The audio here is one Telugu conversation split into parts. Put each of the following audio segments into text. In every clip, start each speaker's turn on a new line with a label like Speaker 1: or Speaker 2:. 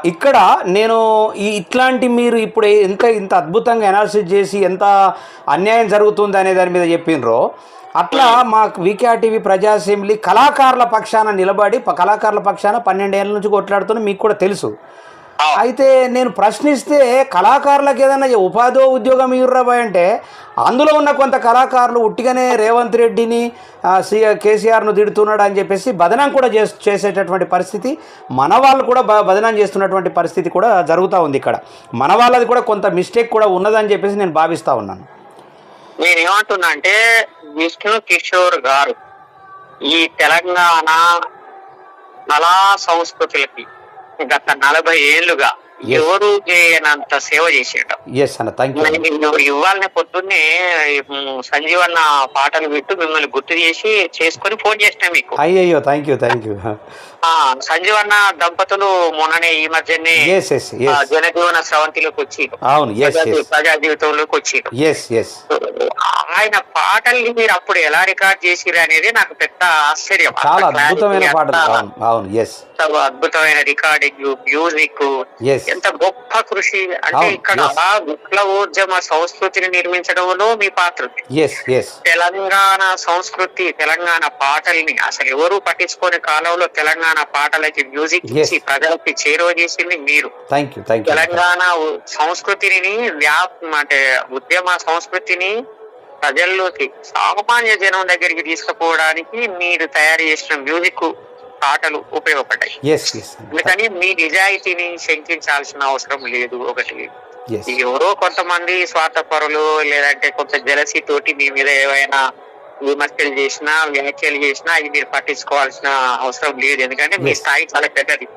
Speaker 1: ఇక్కడ నేను ఇట్లాంటి మీరు ఇప్పుడు ఇంత అద్భుతంగా అనాలిసిస్ చేసి ఎంత అన్యాయం జరుగుతుంది అనే దాని మీద చెప్పినరో అట్లా మా వికేఆర్టీవీ ప్రజా అసెంబ్లీ కళాకారుల పక్షాన నిలబడి కళాకారుల పక్షాన 12 ఏళ్ళ నుంచి కొట్లాడుతున్నా మీకు కూడా తెలుసు. అయితే నేను ప్రశ్నిస్తే కళాకారులకు ఏదైనా ఉపాధి ఉద్యోగం ఇవ్వరాబాయ్ అంటే అందులో ఉన్న కొంత కళాకారులు ఉట్టిగానే రేవంత్ రెడ్డిని కేసీఆర్ను తిడుతున్నాడు అని చెప్పేసి బదనాం కూడా చేసేటటువంటి పరిస్థితి, మన వాళ్ళు కూడా బదనాం చేస్తున్నటువంటి పరిస్థితి కూడా జరుగుతూ ఉంది. ఇక్కడ మన వాళ్ళది కూడా కొంత మిస్టేక్ కూడా ఉన్నదని చెప్పేసి నేను భావిస్తూ ఉన్నాను.
Speaker 2: నేనేమంటున్నా అంటే విష్ణు కిషోర్ గారు ఈ తెలంగాణ కళా సంస్కృతులకి గత 40 ఏళ్లుగా ఎవరు చేయనంత సేవ చేసేట. ఇవాళ పొద్దున్నే సంజీవన్న పాటలు విట్టు మిమ్మల్ని గుర్తు చేసి చేసుకొని ఫోన్ చేసినా మీకు.
Speaker 1: అయ్యో థ్యాంక్ యూ.
Speaker 2: సంజీవన్న దంపతులు మొన్ననే ఈ మధ్యనే జనజీవన స్రవంతిలోకి వచ్చి ప్రజా జీవితంలోకి వచ్చి ఆయన పాటల్ని మీరు అప్పుడు ఎలా రికార్డ్ చేసిరు అనేది నాకు పెద్ద ఆశ్చర్యం.
Speaker 1: చాలా అద్భుతమైన పాటలు,
Speaker 2: అద్భుతమైన రికార్డింగ్, మ్యూజిక్, ఎంత గొప్ప కృషి. అంటే ఇక్కడ విప్లవోద్యమ సంస్కృతిని నిర్మించడంలో మీ పాత్ర. తెలంగాణ సంస్కృతి, తెలంగాణ పాటల్ని అసలు ఎవరు పట్టించుకునే కాలంలో తెలంగాణ పాటలకి మ్యూజిక్ ఇచ్చి ప్రజలకి చేరువ చేసింది మీరు. తెలంగాణ సంస్కృతిని అంటే ఉద్యమ సంస్కృతిని ప్రజల్లోకి సామాన్య జనం దగ్గరికి తీసుకుపోవడానికి మీరు తయారు చేసిన మ్యూజిక్ పాటలు ఉపయోగపడ్డాయి. అందుకని మీ నిజాయితీని శంకించాల్సిన అవసరం లేదు. ఒకటి ఎవరో కొంతమంది స్వార్థపరులు లేదంటే కొంత జలసి తోటి మీ మీద ఏవైనా విమర్శలు చేసినా వ్యాఖ్యలు చేసినా అవి మీరు పట్టించుకోవాల్సిన అవసరం లేదు. ఎందుకంటే మీ స్థాయి చాలా పెద్దది.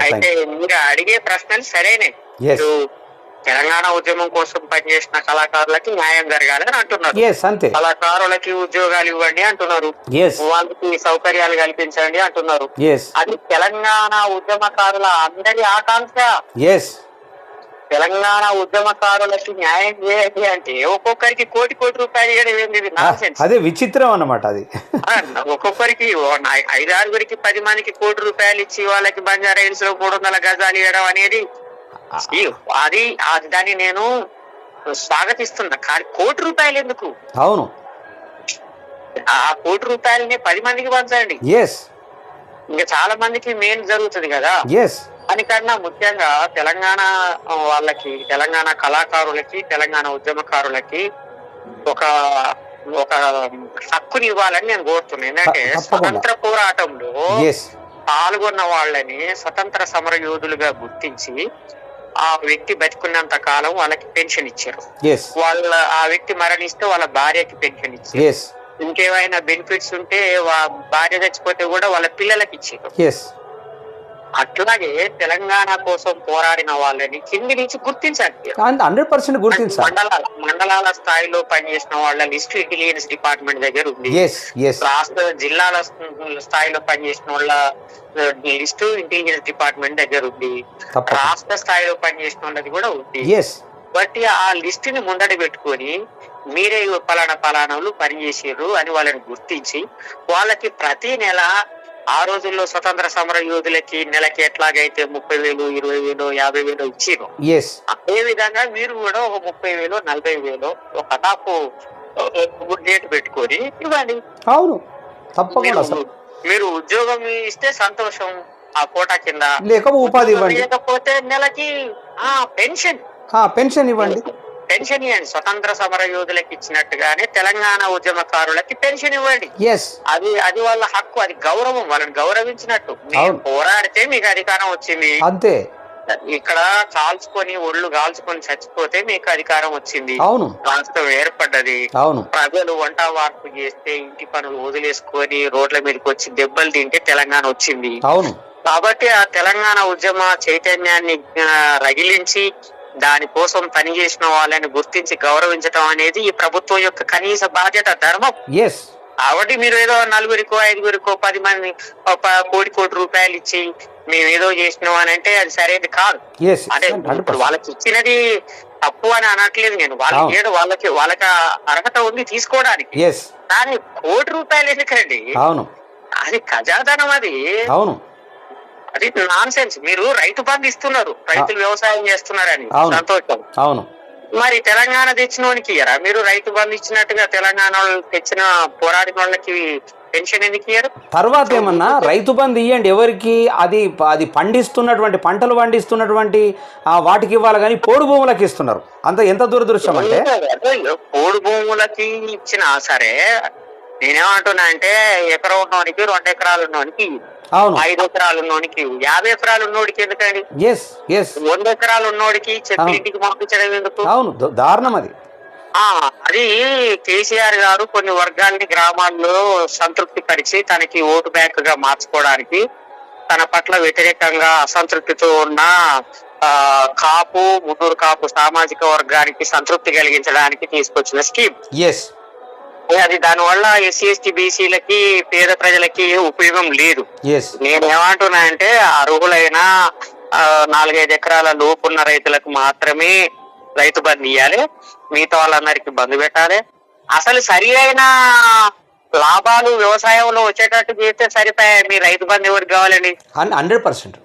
Speaker 2: అయితే మీరు అడిగే ప్రశ్నలు సరైనవి. మీరు తెలంగాణ ఉద్యమం కోసం పనిచేసిన కళాకారులకి న్యాయం జరగాలని అంటున్నారు. కళాకారులకి ఉద్యోగాలు ఇవ్వండి అంటున్నారు, వాళ్ళకి సౌకర్యాలు కల్పించండి అంటున్నారు. అది తెలంగాణ ఉద్యమకారుల అందరి ఆకాంక్ష. తెలంగాణ ఉద్యమకారులకి న్యాయం చేయండి అంటే ఒక్కొక్కరికి కోటి రూపాయలు ఇవ్వడం ఏంది?
Speaker 1: అదే విచిత్రం అన్నమాట. అది
Speaker 2: ఒక్కొక్కరికి 5-6 10 మందికి ₹1,00,00,000 ఇచ్చి వాళ్ళకి బంజారా హిల్స్ లో 300 గజాలు ఇవ్వడం అనేది అది దాన్ని నేను స్వాగతిస్తున్నా. కానీ ₹1,00,00,000 ఎందుకు?
Speaker 1: అవును,
Speaker 2: ఆ ₹1,00,00,000 10 మందికి పంచండి, ఇంకా చాలా మందికి మేలు జరుగుతుంది కదా. దానికన్నా ముఖ్యంగా తెలంగాణ వాళ్ళకి, తెలంగాణ కళాకారులకి, తెలంగాణ ఉద్యమకారులకి ఒక హక్కుని ఇవ్వాలని నేను కోరుతున్నాను. ఏంటంటే స్వతంత్ర పోరాటంలో పాల్గొన్న వాళ్ళని స్వతంత్ర సమర యోధులుగా గుర్తించి ఆ వ్యక్తి బతికున్నంత కాలం వాళ్ళకి పెన్షన్ ఇచ్చారు. ఆ వ్యక్తి మరణిస్తే వాళ్ళ భార్యకి పెన్షన్ ఇచ్చారు. ఇంకేమైనా బెనిఫిట్స్ ఉంటే భార్య చచ్చిపోతే కూడా వాళ్ళ పిల్లలకి ఇచ్చారు. అట్లాగే తెలంగాణ కోసం పోరాడిన వాళ్ళని కింది నుంచి గుర్తించాలి.
Speaker 1: 100% గుర్తించాలి.
Speaker 2: మండలాల స్థాయిలో పనిచేసిన వాళ్ళ లిస్టు ఇంటెలిజెన్స్ డిపార్ట్మెంట్ దగ్గర ఉంది. రాష్ట్ర జిల్లాల స్థాయిలో పనిచేసిన వాళ్ళ లిస్టు ఇంటెలిజెన్స్ డిపార్ట్మెంట్ దగ్గర ఉంది. రాష్ట్ర స్థాయిలో పనిచేసిన వాళ్ళది కూడా ఉంది. బట్ ఆ లిస్టుని ముందట పెట్టుకొని మీరే పలానాలు పనిచేసారు అని వాళ్ళని గుర్తించి వాళ్ళకి ప్రతి నెల ఆ రోజుల్లో స్వతంత్ర సమర యోధులకి నెలకి ఎట్లాగైతే 30,000, 20,000, 50,000 ఇచ్చిరు, అదే విధంగా మీరు కూడా ఒక 30,000, 40,000 ఒక కటాపు డేట్ పెట్టుకొని ఇవ్వండి.
Speaker 1: అవును, తప్పకుండా.
Speaker 2: మీరు ఉద్యోగం ఇస్తే సంతోషం, ఆ కోటా కింద
Speaker 1: ఉపాధి ఇవ్వండి.
Speaker 2: లేకపోతే నెలకి పెన్షన్ ఇవ్వండి. పెన్షన్ ఇవ్వండి. స్వతంత్ర సమర యోధులకి ఇచ్చినట్టుగానే తెలంగాణ ఉద్యమకారులకి పెన్షన్ ఇవ్వండి. అది వాళ్ళ హక్కు, అది గౌరవం, వాళ్ళని గౌరవించినట్టు. మీరు పోరాడితే మీకు అధికారం వచ్చింది
Speaker 1: అంతే.
Speaker 2: ఇక్కడ ఒళ్ళు కాల్చుకొని చచ్చిపోతే మీకు అధికారం వచ్చింది, రాష్ట్రం ఏర్పడ్డది. ప్రజలు వంట వార్పు చేస్తే ఇంటి పనులు వదిలేసుకొని రోడ్ల మీదకి వచ్చి దెబ్బలు తింటే తెలంగాణ వచ్చింది. కాబట్టి ఆ తెలంగాణ ఉద్యమ చైతన్యాన్ని రగిలించి దానికోసం పనిచేసిన వాళ్ళని గుర్తించి గౌరవించడం అనేది ఈ ప్రభుత్వం యొక్క కనీస బాధ్యత, ధర్మం. కాబట్టి మీరు ఏదో 4-5 10 మంది ₹1,00,00,000 ఇచ్చి మేము ఏదో చేసినాం అని అంటే అది సరైనది కాదు. అంటే ఇప్పుడు వాళ్ళకి ఇచ్చినది తప్పు అని అనట్లేదు నేను. వాళ్ళకి అర్హత ఉంది తీసుకోవడానికి. కానీ ₹1,00,00,000 ఎందుకండి? అది ఖజాధనం. అది అది నాన్ సెన్స్. మీరు రైతు బంధు ఇస్తున్నారు, రైతులు వ్యవసాయం చేస్తున్నారని సంతోషం.
Speaker 1: అవును.
Speaker 2: మరి తెలంగాణ తెచ్చినోనికి ఇయ్యరా మీరు? రైతు బంధు ఇచ్చినట్టుగా తెలంగాణ తెచ్చిన పోరాడిన వాళ్ళకి పెన్షన్ ఎందుకు ఇయ్యరు?
Speaker 1: తర్వాత ఏమన్నా రైతు బంధు ఇవ్వండి ఎవరికి, అది పండిస్తున్నటువంటి పంటలు పండిస్తున్నటువంటి వాటికి ఇవ్వాలి, కానీ పోడు భూములకి ఇస్తున్నారు. ఎంత దురదృష్టం అంటే,
Speaker 2: పోడు భూములకి ఇచ్చినా సరే నేనేమంటున్నా అంటే ఎకరం ఉన్నోనికి 2 ఎకరాలు ఉన్నోనికి, 5 ఎకరాలు ఉన్నోనికి, 50 ఎకరాలు ఉన్నోడికి ఎందుకండి? 100 ఎకరాలు ఉన్నోడికి చెప్పి ఇంటికి పంపించడం ఎందుకు?
Speaker 1: అవును, దారుణం అది.
Speaker 2: అది కేసీఆర్ గారు కొన్ని వర్గాల్ని గ్రామాల్లో సంతృప్తి పరిచి తనకి ఓటు బ్యాంక్ గా మార్చుకోవడానికి, తన పట్ల వ్యతిరేకంగా అసంతృప్తితో ఉన్న మున్నూరు కాపు సామాజిక వర్గానికి సంతృప్తి కలిగించడానికి తీసుకొచ్చిన స్కీమ్. అది దానివల్ల ఎస్సీ ఎస్టీ బీసీలకి పేద ప్రజలకి ఉపయోగం లేదు. నేను ఏమంటున్నా అంటే అర్హులైన 4-5 ఎకరాల లోపున్న రైతులకు మాత్రమే రైతు బంధు ఇవ్వాలి, మిగతా వాళ్ళందరికి బంధు పెట్టాలి. అసలు సరి అయిన లాభాలు వ్యవసాయంలో వచ్చేటట్టు చేస్తే సరిపోయా. మీ రైతు బంధు ఎవరికి కావాలండి?
Speaker 1: 100%.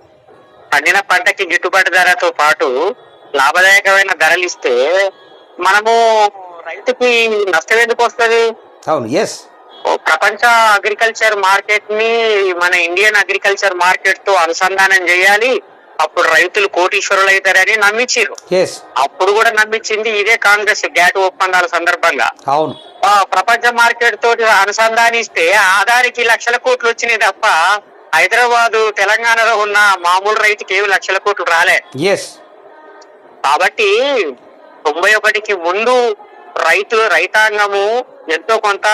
Speaker 2: పండిన పంటకి గిట్టుబాటు ధరతో పాటు లాభదాయకమైన ధరలు ఇస్తే మనము రైతుకి నష్టం ఎందుకు వస్తుంది?
Speaker 1: అవును.
Speaker 2: ప్రపంచ అగ్రికల్చర్ మార్కెట్ ని మన ఇండియన్ అగ్రికల్చర్ మార్కెట్ తో అనుసంధానం చేయాలి, అప్పుడు రైతులు కోటీశ్వరులు అవుతారని నమ్మించారు. అప్పుడు కూడా నమ్మించింది ఇదే కాంగ్రెస్ గ్యాట్ ఒప్పందాల సందర్భంగా.
Speaker 1: అవును.
Speaker 2: ప్రపంచ మార్కెట్ తోటి అనుసంధానిస్తే ఆదానికి లక్షల కోట్లు వచ్చినాయి తప్ప హైదరాబాదు తెలంగాణలో ఉన్న మామూలు రైతుకి ఏమి లక్షల కోట్లు రాలే. కాబట్టి 91కి ముందు రైతాంగము ఎంతో కొంత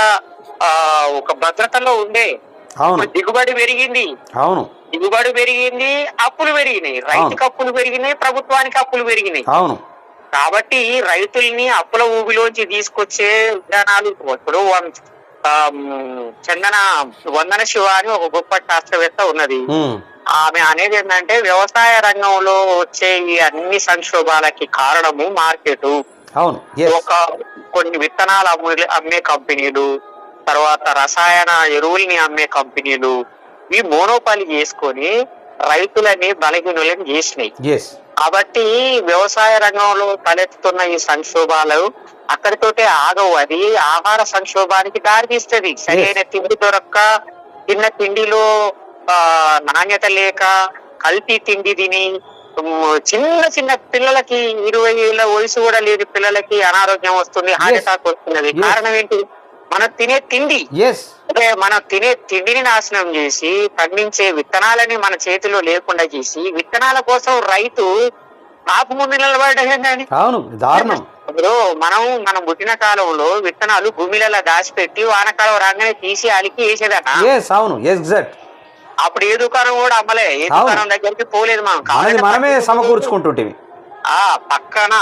Speaker 2: ఒక భద్రతలో ఉండే. దిగుబడి పెరిగింది, అప్పులు పెరిగినాయి, రైతుకి అప్పులు పెరిగినాయి, ప్రభుత్వానికి అప్పులు పెరిగినాయి. కాబట్టి రైతుల్ని అప్పుల ఊబిలోంచి తీసుకొచ్చే విధానాలు ఇప్పుడు వందన శివ అని ఒక గొప్ప శాస్త్రవేత్త ఉన్నది. ఆమె అనేది ఏంటంటే వ్యవసాయ రంగంలో వచ్చే ఈ అన్ని సంక్షోభాలకి కారణము మార్కెట్. కొన్ని విత్తనాలు అమ్మే కంపెనీలు, తర్వాత రసాయన ఎరువుల్ని అమ్మే కంపెనీలు ఈ మోనోపాలి చేసుకొని రైతులని బలహీనులను చేసినాయి. కాబట్టి వ్యవసాయ రంగంలో తలెత్తుతున్న ఈ సంక్షోభాలు అక్కడితోటే ఆగవు. అది ఆహార సంక్షోభానికి దారితీస్తుంది. సరైన తిండి దొరక్క, తిన్న తిండిలో నాణ్యత లేక, కల్తీ తిండి తిని చిన్న పిల్లలకి 20 ఏళ్ల వయసు కూడా లేని పిల్లలకి అనారోగ్యం వస్తుంది, హార్ట్ అటాక్ వస్తున్నది. కారణం ఏంటి? మనం తినే తిండి. మనం తినే తిండిని నాశనం చేసి పండించే విత్తనాలని మన చేతిలో లేకుండా చేసి విత్తనాల కోసం రైతు కాపు ముందు నిలబడ్డాడు. ఇప్పుడు మనం పుట్టిన కాలంలో విత్తనాలు భూమిలలో దాచిపెట్టి వానకాలం రాగానే తీసి అలికి వేసేదన్న. అప్పుడు ఏ దుకాణం కూడా అమ్మలే, ఏ దుకాణం దగ్గరికి పోలేదు.
Speaker 1: మనమే సమకూర్చుకుంటుంటే
Speaker 2: పక్కన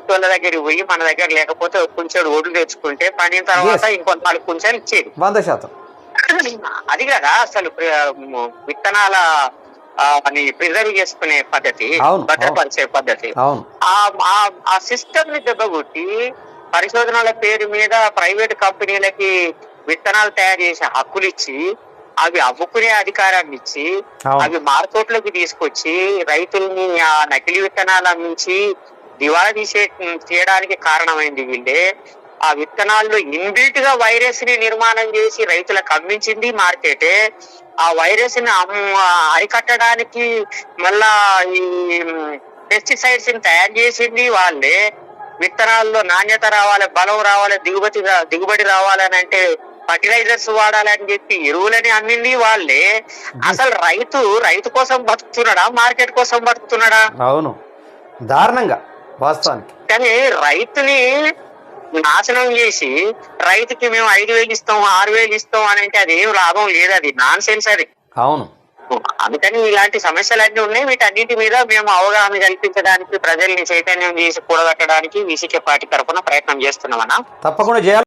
Speaker 2: వాళ్ళ దగ్గరికి పోయి మన దగ్గర లేకపోతే కుంచెడు ఒడ్లు తెచ్చుకుంటే పండిన తర్వాత ఇంకొంత 4 కుంచెలు ఇచ్చేది.
Speaker 1: 100%.
Speaker 2: అది కదా అసలు విత్తనాల ప్రిజర్వ్ చేసుకునే పద్ధతి, భద్రపరిచే పద్ధతి. ఆ సిస్టమ్ ని దెబ్బకొట్టి పరిశోధనల పేరు మీద ప్రైవేట్ కంపెనీలకి విత్తనాలు తయారు చేసే హక్కులు ఇచ్చి అవి అమ్ముకునే అధికారాన్ని ఇచ్చి అవి మార్కెట్లోకి తీసుకొచ్చి రైతుల్ని ఆ నకిలీ విత్తనాలు అమ్మించి దివాళా చేయడానికి కారణమైంది వీళ్ళే. ఆ విత్తనాల్లో ఇన్బిల్ట్ గా వైరస్ ని నిర్మాణం చేసి రైతులకు అమ్మించింది మార్కెటే. ఆ వైరస్ ని అరికట్టడానికి మళ్ళా ఈ పెస్టిసైడ్స్ ని తయారు చేసింది వాళ్ళే. విత్తనాల్లో నాణ్యత రావాలి, బలం రావాలి, దిగుబడి రావాలని అంటే ఫర్టిలైజర్స్ వాడాలని చెప్పి ఎరువులని అమ్మింది వాళ్ళే. అసలు రైతు కోసం బతుకుతున్నాడా, మార్కెట్ కోసం బతుకుతున్నాడా?
Speaker 1: అవును, దారుణంగా వాస్తవానికి.
Speaker 2: కానీ రైతుని నాశనం చేసి రైతుకి మేము 5,000 ఇస్తాం, 6,000 ఇస్తాం అని అంటే అది ఏం లాభం లేదు, అది నాన్ సెన్స్ అది.
Speaker 1: అవును.
Speaker 2: అందుకని ఇలాంటి సమస్యలన్నీ ఉన్నాయి. వీటన్నిటి మీద మేము అవగాహన కల్పించడానికి, ప్రజల్ని చైతన్యం చేసి కూడగట్టడానికి వీసీకే పార్టీ తరఫున ప్రయత్నం చేస్తున్నామన్నా.
Speaker 1: తప్పకుండా చేయాలి.